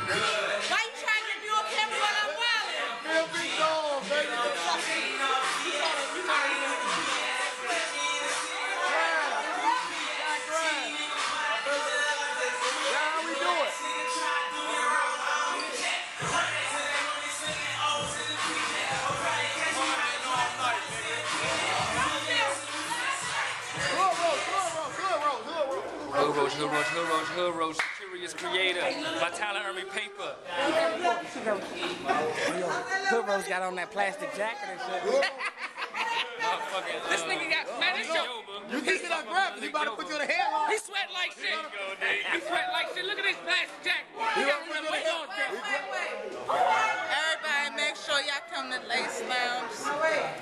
Why you trying to be on camera while I'm wildin'? Feel me gone, baby. How we do it? Hood roach, curious creator. My talent earned me paper. Hood roach got on that plastic jacket and shit. This nigga got, man, this yo. You think he not grabbing? He about to put you in the headlock. He sweat like shit. He sweat like shit. Look at this plastic jacket. He got one of them weight on jacket. Everybody, make sure y'all come to Lace Lounge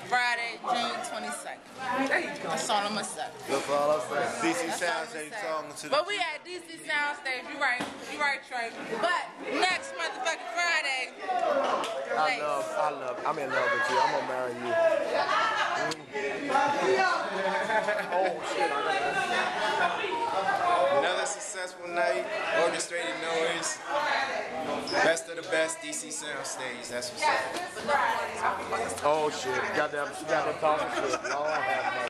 Friday, June 22nd. That's all I'm gonna say. That's all I'm saying. DC Soundstage talking to the. But we at DC Soundstage. You right, Trey. But next motherfucking Friday. I love. I'm in love with you. I'm gonna marry you. Oh shit! Another successful night. Orchestrated noise. Best of the best. DC Soundstage. That's what's up. Oh shit! Got that talking shit. Lord have mercy.